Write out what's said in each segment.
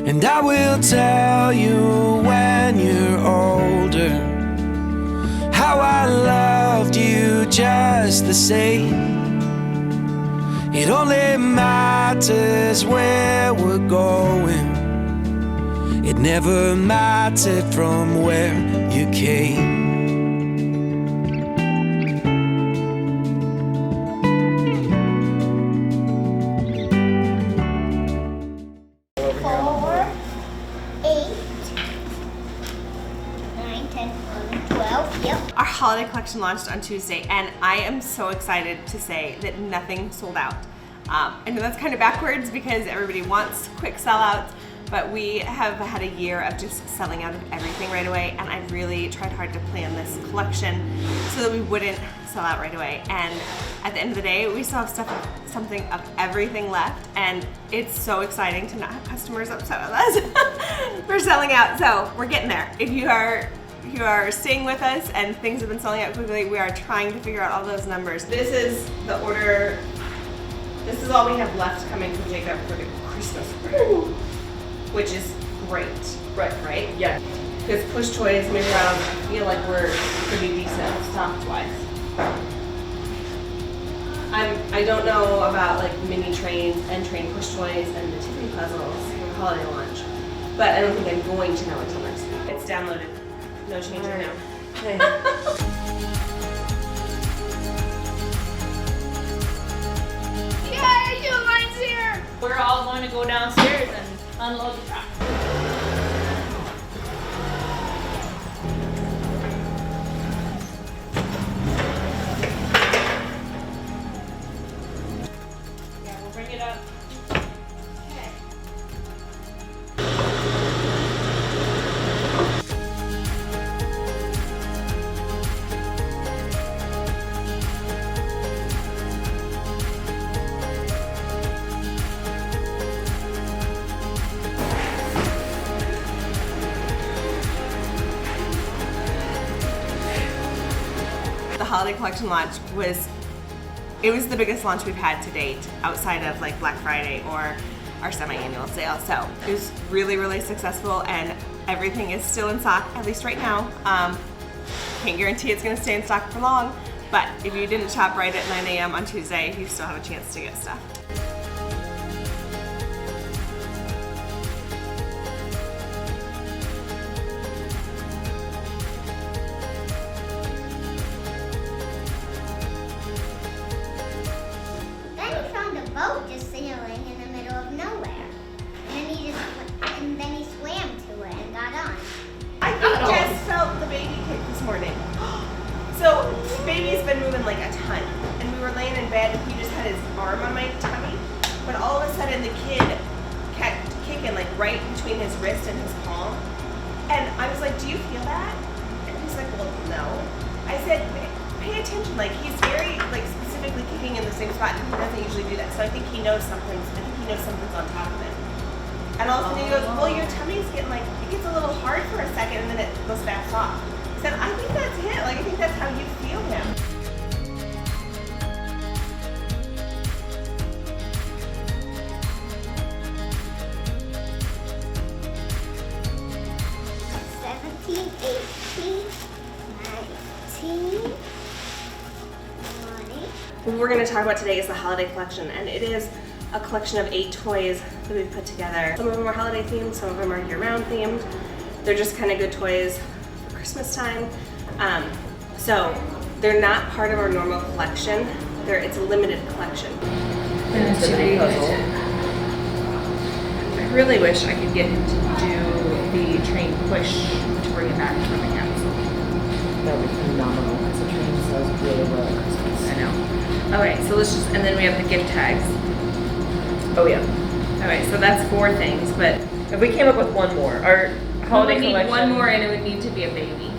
And I will tell you when you're older how I loved you just the same. It only matters where we're going. It never mattered from where you came. Our holiday collection launched on Tuesday, and I am so excited to say that nothing sold out. I know that's kind of backwards because everybody wants quick sellouts, but we have had a year of just selling out of everything right away, and I really tried hard to plan this collection so that we wouldn't sell out right away. And at the end of the day, we still have something of everything left, and it's so exciting to not have customers upset with us for selling out. So we're getting there. If you are staying with us and things have been selling out quickly, we are trying to figure out all those numbers. This is the order. This is all we have left coming from Jacob for the Christmas order, which is great. Right? Yeah. Because Push Toys, Maybe Round, I feel like we're pretty decent stock-wise. I don't know about like mini trains and train Push Toys and the Tiffany puzzles for holiday launch, but I don't think I'm going to know until next week. It's downloaded. No change right now. Okay. Yay, you line's here! We're all going to go downstairs and unload the truck. Yeah, we'll bring it up. Okay. The holiday collection launch was the biggest launch we've had to date outside of like Black Friday or our semi-annual sale. So it was really, really successful, and everything is still in stock, at least right now. Can't guarantee it's gonna stay in stock for long, but if you didn't shop right at 9 a.m. on Tuesday, you still have a chance to get stuff. Boat just sailing in the middle of nowhere, and then he swam to it and got on. I think Jess felt the baby kick this morning. So baby's been moving like a ton, and we were laying in bed and he just had his arm on my tummy, but all of a sudden the kid kept kicking like right between his wrist and his palm, and I was like, "Do you feel that?" And he's like, "Well, no." I said, "Pay attention, like he's very like specifically kicking in the same spot, and he doesn't usually do that, so I think he knows something's on top of it." And all of a sudden he goes, "Well, your tummy's getting like, it gets a little hard for a second and then it goes back soft." I said, "I think that's it, like I think that's how you feel him." What we're going to talk about today is the holiday collection, and it is a collection of 8 toys that we've put together. Some of them are holiday themed, some of them are year-round themed. They're just kind of good toys for Christmas time. So they're not part of our normal collection. It's a limited collection. And it's Tiffany puzzle. I really wish I could get him to do the train push to bring it back from the council. That would be phenomenal because the train sells really well at Christmas. I know. Alright, so let's just, and then we have the gift tags. Oh yeah. Alright, so that's 4 things, but If we came up with one more, our holiday we would need collection. one more, and it would need to be a baby.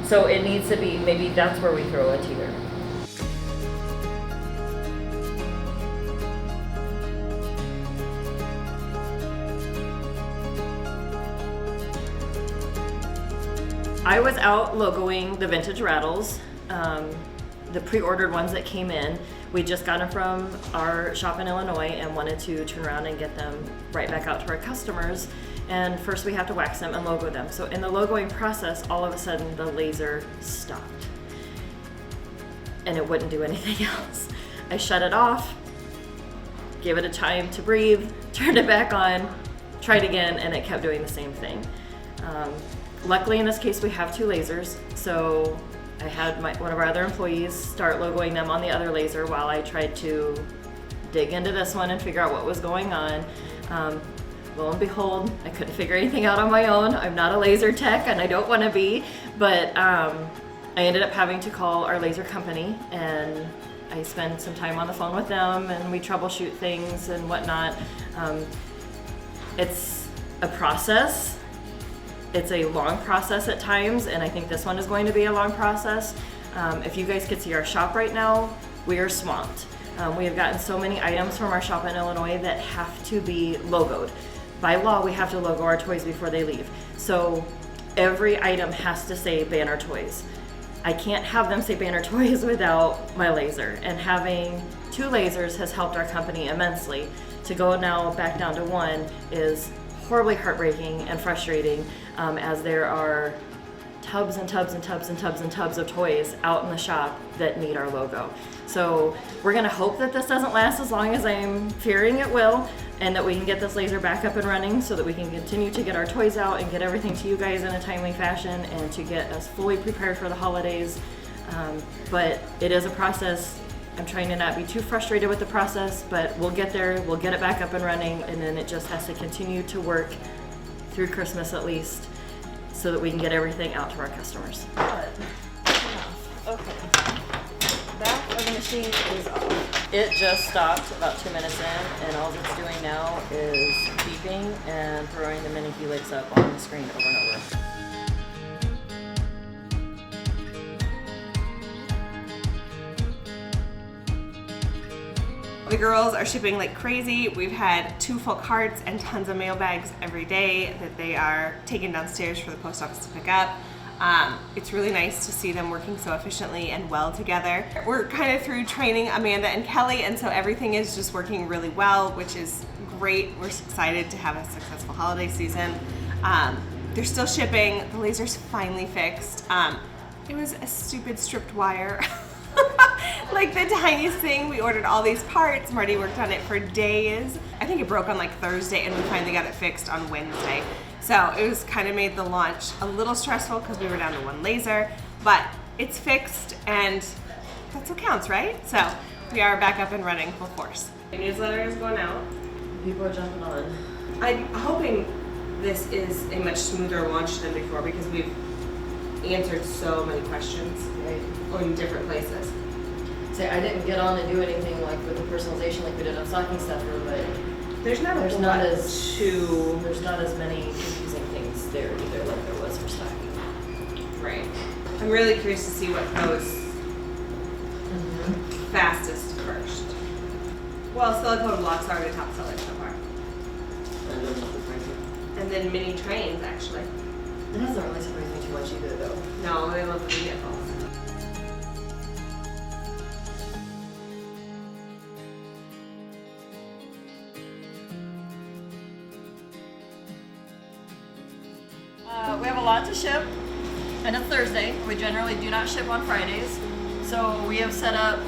So it needs to be, maybe that's where we throw a teeter. I was out logoing the vintage rattles, the pre-ordered ones that came in. We just got them from our shop in Illinois and wanted to turn around and get them right back out to our customers. And first we have to wax them and logo them. So in the logoing process, all of a sudden the laser stopped and it wouldn't do anything else. I shut it off, gave it a time to breathe, turned it back on, tried again, and it kept doing the same thing. Luckily in this case we have 2 lasers, so I had one of our other employees start logoing them on the other laser while I tried to dig into this one and figure out what was going on. Lo and behold, I couldn't figure anything out on my own. I'm not a laser tech and I don't want to be, but I ended up having to call our laser company, and I spent some time on the phone with them and we troubleshoot things and whatnot. It's a process. It's a long process at times, and I think this one is going to be a long process. If you guys could see our shop right now, we are swamped. We have gotten so many items from our shop in Illinois that have to be logoed. By law, we have to logo our toys before they leave. So every item has to say Bannor Toys. I can't have them say Bannor Toys without my laser, and having 2 lasers has helped our company immensely. To go now back down to 1 is horribly heartbreaking and frustrating, as there are tubs and tubs and tubs and tubs and tubs of toys out in the shop that need our logo. So we're gonna hope that this doesn't last as long as I'm fearing it will, and that we can get this laser back up and running so that we can continue to get our toys out and get everything to you guys in a timely fashion and to get us fully prepared for the holidays. But it is a process. I'm trying to not be too frustrated with the process, but we'll get there, we'll get it back up and running, and then it just has to continue to work through Christmas at least so that we can get everything out to our customers. Okay. Back of the machine is off. It just stopped about 2 minutes in, and all it's doing now is beeping and throwing the mini helix up on the screen over and over. The girls are shipping like crazy. We've had 2 full carts and tons of mail bags every day that they are taking downstairs for the post office to pick up. It's really nice to see them working so efficiently and well together. We're kind of through training Amanda and Kelly, and so everything is just working really well, which is great. We're excited to have a successful holiday season. They're still shipping. The laser's finally fixed. It was a stupid stripped wire. Like the tiniest thing. We ordered all these parts. Marty worked on it for days. I think it broke on like Thursday, and we finally got it fixed on Wednesday. So it was kind of made the launch a little stressful because we were down to 1 laser, but it's fixed and that's what counts, right? So we are back up and running full force. The newsletter is going out. People are jumping on. I'm hoping this is a much smoother launch than before because we've answered so many questions in different places. Say I didn't get on and do anything like with the personalization like we did on stocking stuffer, but there's not as many confusing things there either like there was for stocking. Right. I'm really curious to see what goes fastest first. Well, silicone blocks are the top sellers so far. And then mini trains actually. It doesn't really surprise me too much either though. No, they love the vehicles. We have a lot to ship, and it's Thursday. We generally do not ship on Fridays, so we have set up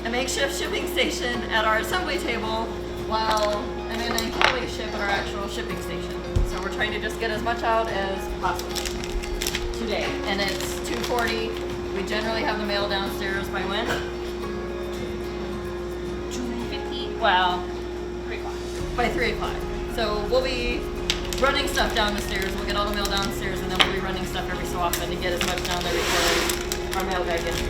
a makeshift shipping station at our assembly table while Amanda and Kelly ship at our actual shipping station. So we're trying to just get as much out as possible today, and it's 2:40. We generally have the mail downstairs by when? 2:50. Well, 3 o'clock. By 3 o'clock. So we'll be running stuff down the stairs. We'll get all the mail downstairs, and then we'll be running stuff every so often to get as much down there before our mail guy gets here.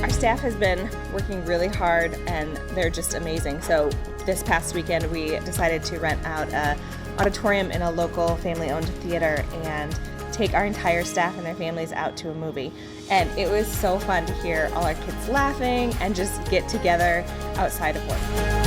Our staff has been working really hard and they're just amazing. So this past weekend we decided to rent out an auditorium in a local family-owned theater and take our entire staff and their families out to a movie. And it was so fun to hear all our kids laughing and just get together outside of work.